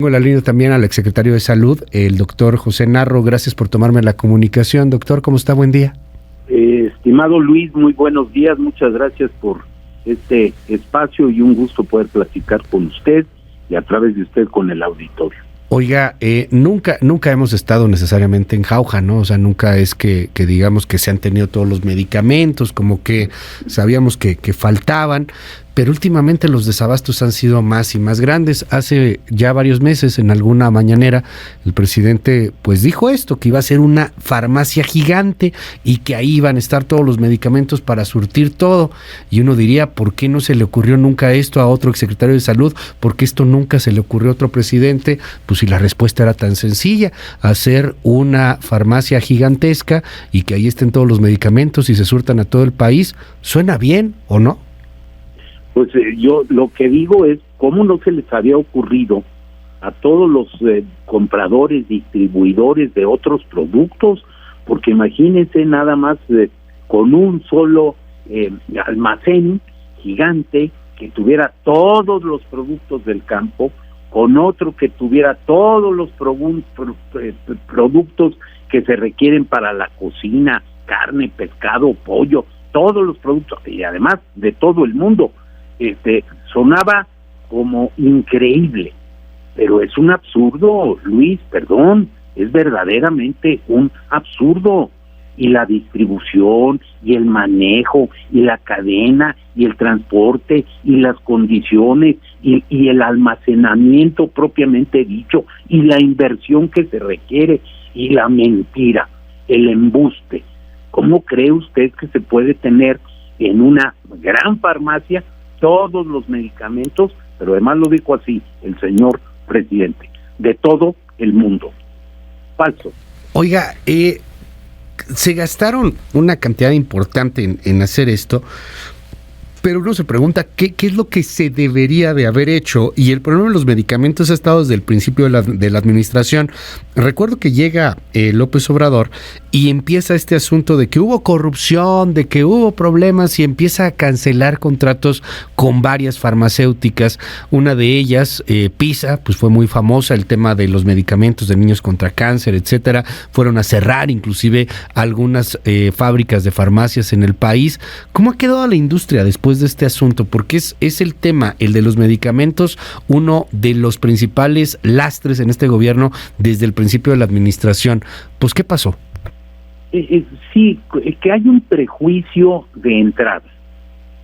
Tengo en la línea también al exsecretario de Salud, el doctor José Narro. Gracias por tomarme la comunicación. Doctor, ¿cómo está? Buen día. Estimado Luis, muy buenos días. Muchas gracias por este espacio y un gusto poder platicar con usted y a través de usted con el auditorio. Oiga, nunca hemos estado necesariamente en jauja, ¿no? O sea, nunca es que digamos que se han tenido todos los medicamentos, como que sabíamos que faltaban, pero últimamente los desabastos han sido más y más grandes. Hace ya varios meses, en alguna mañanera, el presidente pues dijo esto, que iba a ser una farmacia gigante y que ahí iban a estar todos los medicamentos para surtir todo. Y uno diría, ¿por qué no se le ocurrió nunca esto a otro exsecretario de Salud? ¿Por qué esto nunca se le ocurrió a otro presidente? Pues si la respuesta era tan sencilla, hacer una farmacia gigantesca y que ahí estén todos los medicamentos y se surtan a todo el país. ¿Suena bien o no? Pues yo lo que digo es, ¿cómo no se les había ocurrido a todos los compradores, distribuidores de otros productos? Porque imagínense nada más con un solo almacén gigante que tuviera todos los productos del campo, con otro que tuviera todos los productos que se requieren para la cocina, carne, pescado, pollo, todos los productos, y además de todo el mundo. Sonaba como increíble, pero es un absurdo, Luis, perdón, es verdaderamente un absurdo. Y la distribución, y el manejo, y la cadena, y el transporte, y las condiciones, y el almacenamiento propiamente dicho, y la inversión que se requiere, y la mentira, el embuste. ¿Cómo cree usted que se puede tener en una gran farmacia todos los medicamentos, pero además lo dijo así el señor presidente, de todo el mundo? Falso. Oiga, se gastaron una cantidad importante en hacer esto, pero uno se pregunta ¿qué es lo que se debería de haber hecho? Y el problema de los medicamentos ha estado desde el principio de la administración. Recuerdo que llega López Obrador y empieza este asunto de que hubo corrupción, de que hubo problemas, y empieza a cancelar contratos con varias farmacéuticas. Una de ellas, PISA, pues fue muy famosa, el tema de los medicamentos de niños contra cáncer, etcétera. Fueron a cerrar inclusive algunas fábricas de farmacias en el país. ¿Cómo ha quedado la industria después de este asunto? Porque es el tema, el de los medicamentos, uno de los principales lastres en este gobierno desde el principio de la administración. Pues, ¿qué pasó? Sí, que hay un prejuicio de entrada.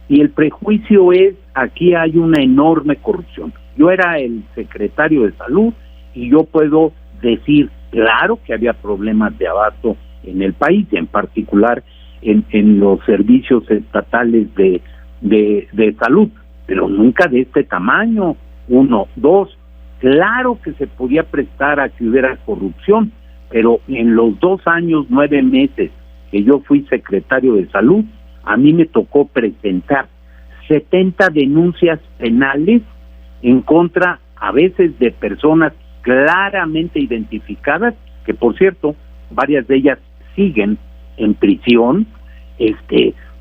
Y el prejuicio es, aquí hay una enorme corrupción. Yo era el secretario de Salud y yo puedo decir, claro que había problemas de abasto en el país, en particular en los servicios estatales de salud, pero nunca de este tamaño. 1, 2, claro que se podía prestar a que hubiera corrupción, pero en los 2 años, 9 meses que yo fui secretario de Salud, a mí me tocó presentar 70 denuncias penales en contra, a veces, de personas claramente identificadas, que por cierto, varias de ellas siguen en prisión,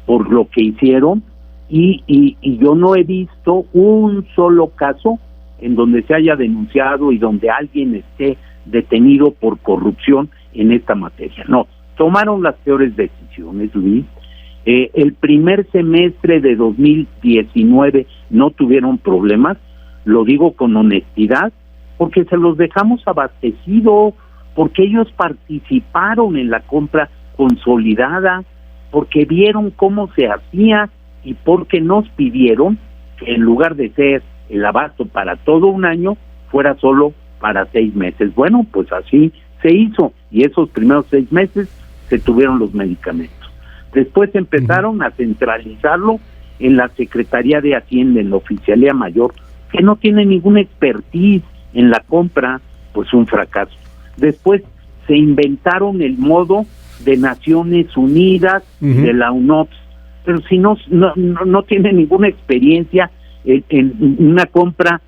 por lo que hicieron, y yo no he visto un solo caso en donde se haya denunciado y donde alguien esté detenido por corrupción en esta materia. No, tomaron las peores decisiones, Luis. El primer semestre de 2019 no tuvieron problemas, lo digo con honestidad, porque se los dejamos abastecidos, porque ellos participaron en la compra consolidada, porque vieron cómo se hacía y porque nos pidieron que en lugar de ser el abasto para todo un año, fuera solo para 6 meses. Bueno, pues así se hizo, y esos primeros 6 meses se tuvieron los medicamentos. Después empezaron a centralizarlo en la Secretaría de Hacienda, en la Oficialía Mayor, que no tiene ninguna expertise en la compra, pues un fracaso. Después se inventaron el modo de Naciones Unidas, de la UNOPS, pero si no tiene ninguna experiencia en una compra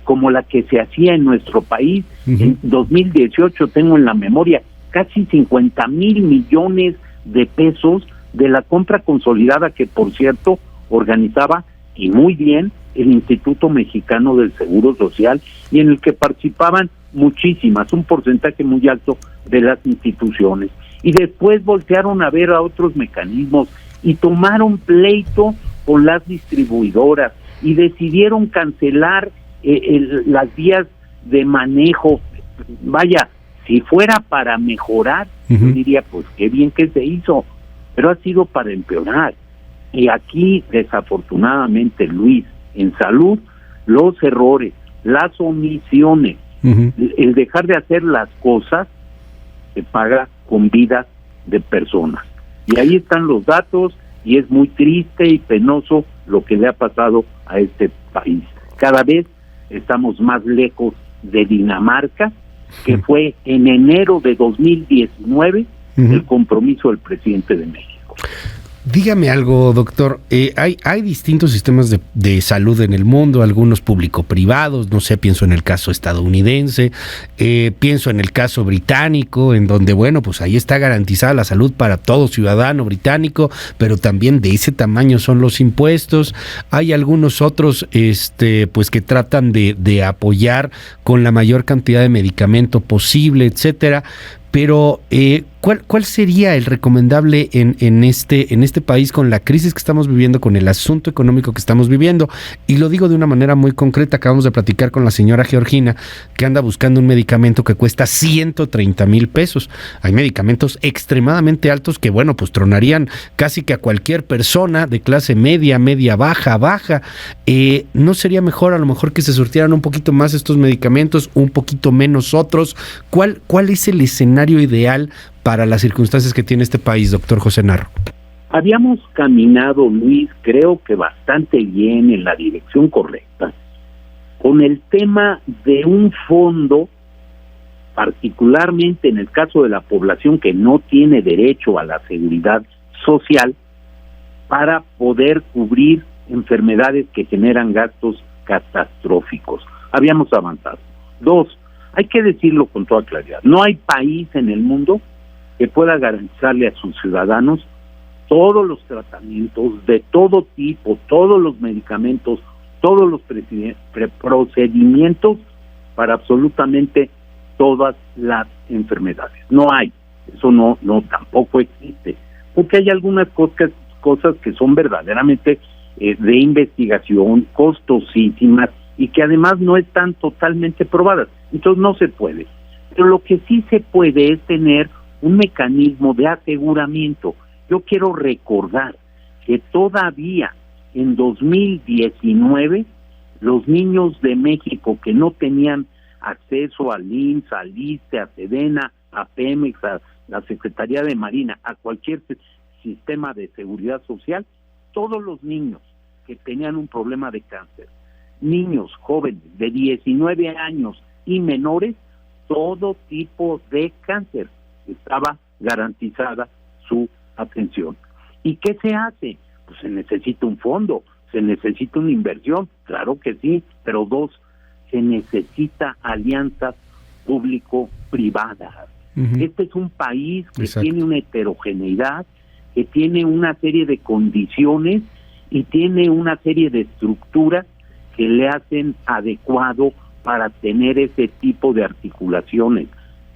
como la que se hacía en nuestro país. En 2018 tengo en la memoria casi 50,000 millones de pesos de la compra consolidada, que por cierto organizaba, y muy bien, el Instituto Mexicano del Seguro Social y en el que participaban muchísimas, un porcentaje muy alto de las instituciones. Y después voltearon a ver a otros mecanismos y tomaron pleito con las distribuidoras y decidieron cancelar las vías de manejo. Vaya, si fuera para mejorar, yo diría, pues qué bien que se hizo, pero ha sido para empeorar. Y aquí, desafortunadamente, Luis, en salud, los errores, las omisiones, el dejar de hacer las cosas, se paga con vidas de personas. Y ahí están los datos, y es muy triste y penoso lo que le ha pasado a este país. Cada vez estamos más lejos de Dinamarca, que fue en enero de 2019 el compromiso del presidente de México. Dígame algo, doctor. Hay distintos sistemas de salud en el mundo, algunos público-privados, no sé, pienso en el caso estadounidense, pienso en el caso británico, en donde, bueno, pues ahí está garantizada la salud para todo ciudadano británico, pero también de ese tamaño son los impuestos. Hay algunos otros, pues que tratan de apoyar con la mayor cantidad de medicamento posible, etcétera. Pero, ¿cuál sería el recomendable en este país con la crisis que estamos viviendo, con el asunto económico que estamos viviendo? Y lo digo de una manera muy concreta. Acabamos de platicar con la señora Georgina, que anda buscando un medicamento que cuesta 130,000 pesos. Hay medicamentos extremadamente altos que, bueno, pues tronarían casi que a cualquier persona de clase media, baja. ¿No sería mejor a lo mejor que se surtieran un poquito más estos medicamentos, un poquito menos otros? ¿Cuál es el escenario ideal para las circunstancias que tiene este país, doctor José Narro? Habíamos caminado, Luis, creo que bastante bien en la dirección correcta, con el tema de un fondo, particularmente en el caso de la población que no tiene derecho a la seguridad social, para poder cubrir enfermedades que generan gastos catastróficos. Habíamos avanzado. 2, hay que decirlo con toda claridad, no hay país en el mundo que pueda garantizarle a sus ciudadanos todos los tratamientos de todo tipo, todos los medicamentos, todos los procedimientos para absolutamente todas las enfermedades. No hay, eso no tampoco existe, porque hay algunas cosas que son verdaderamente de investigación, costosísimas, y que además no están totalmente probadas. Entonces no se puede. Pero lo que sí se puede es tener un mecanismo de aseguramiento. Yo quiero recordar que todavía en 2019 los niños de México que no tenían acceso al IMSS, al ISSSTE, a SEDENA, a Pemex, a la Secretaría de Marina, a cualquier sistema de seguridad social, todos los niños que tenían un problema de cáncer, niños jóvenes de 19 años y menores, todo tipo de cáncer, estaba garantizada su atención. ¿Y qué se hace? Pues se necesita un fondo, se necesita una inversión, claro que sí, pero 2, se necesita alianzas público-privadas. Este es un país que tiene una heterogeneidad, que tiene una serie de condiciones y tiene una serie de estructuras que le hacen adecuado para tener ese tipo de articulaciones.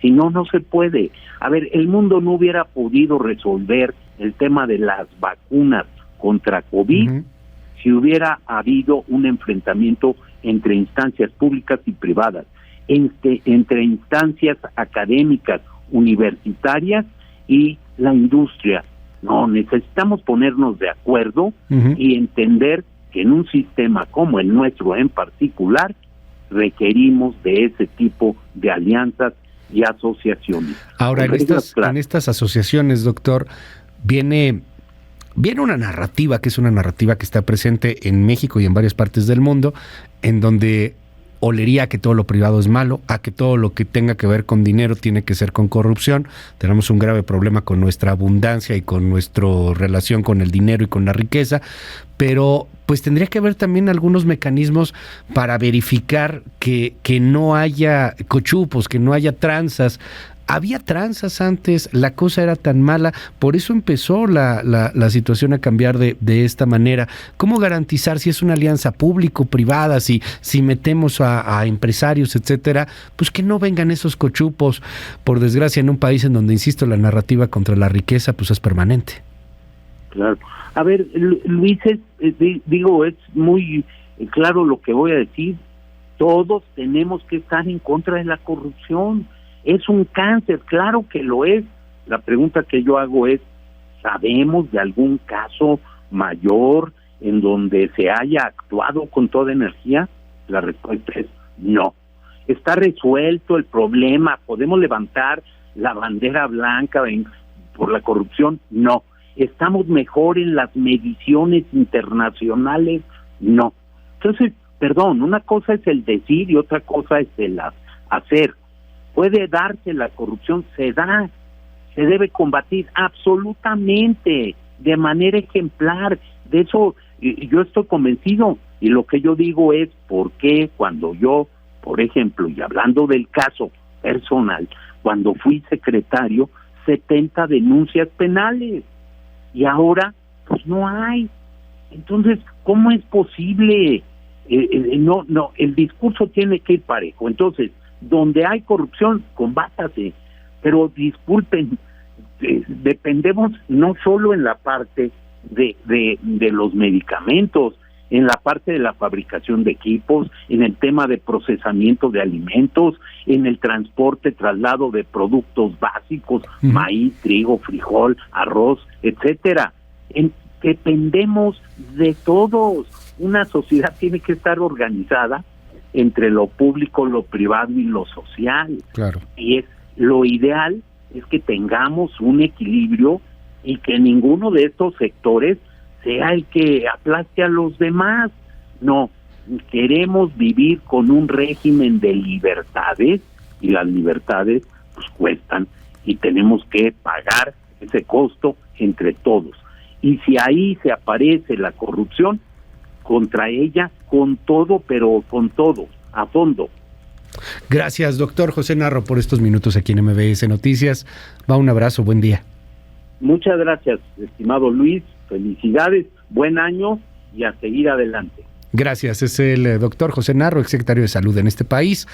Si no, no se puede. A ver, el mundo no hubiera podido resolver el tema de las vacunas contra COVID si hubiera habido un enfrentamiento entre instancias públicas y privadas, entre instancias académicas, universitarias y la industria. No, necesitamos ponernos de acuerdo y entender que en un sistema como el nuestro en particular requerimos de ese tipo de alianzas y asociaciones. Ahora, en estas asociaciones, doctor, viene una narrativa que es una narrativa que está presente en México y en varias partes del mundo, en donde olería a que todo lo privado es malo, a que todo lo que tenga que ver con dinero tiene que ser con corrupción. Tenemos un grave problema con nuestra abundancia y con nuestra relación con el dinero y con la riqueza, pero pues tendría que haber también algunos mecanismos para verificar que no haya cochupos, que no haya tranzas. Había tranzas antes, la cosa era tan mala, por eso empezó la situación a cambiar de esta manera. ¿Cómo garantizar si es una alianza público-privada, si metemos a empresarios, etcétera, pues que no vengan esos cochupos? Por desgracia, en un país en donde, insisto, la narrativa contra la riqueza pues es permanente. Claro. A ver, Luis, es muy claro lo que voy a decir. Todos tenemos que estar en contra de la corrupción. Es un cáncer, claro que lo es. La pregunta que yo hago es, ¿sabemos de algún caso mayor en donde se haya actuado con toda energía? La respuesta es no. ¿Está resuelto el problema? ¿Podemos levantar la bandera blanca por la corrupción? No. ¿Estamos mejor en las mediciones internacionales? No. Entonces, perdón, una cosa es el decir y otra cosa es el hacer. Puede darse la corrupción, se da, se debe combatir absolutamente, de manera ejemplar. De eso yo estoy convencido, y lo que yo digo es por qué cuando yo, por ejemplo, y hablando del caso personal, cuando fui secretario, 70 denuncias penales, y ahora pues no hay. Entonces, ¿cómo es posible? No, el discurso tiene que ir parejo. Entonces, donde hay corrupción, combátase, pero disculpen, dependemos no solo en la parte de los medicamentos, en la parte de la fabricación de equipos, en el tema de procesamiento de alimentos, en el transporte, traslado de productos básicos, maíz, trigo, frijol, arroz, etcétera. Dependemos de todos. Una sociedad tiene que estar organizada entre lo público, lo privado y lo social. Claro. Y lo ideal es que tengamos un equilibrio y que ninguno de estos sectores sea el que aplaste a los demás. No, queremos vivir con un régimen de libertades, y las libertades pues cuestan, y tenemos que pagar ese costo entre todos. Y si ahí se aparece la corrupción, contra ella, con todo, pero con todo, a fondo. Gracias, doctor José Narro, por estos minutos aquí en MBS Noticias. Va, un abrazo, buen día. Muchas gracias, estimado Luis. Felicidades, buen año y a seguir adelante. Gracias, es el doctor José Narro, exsecretario de Salud en este país.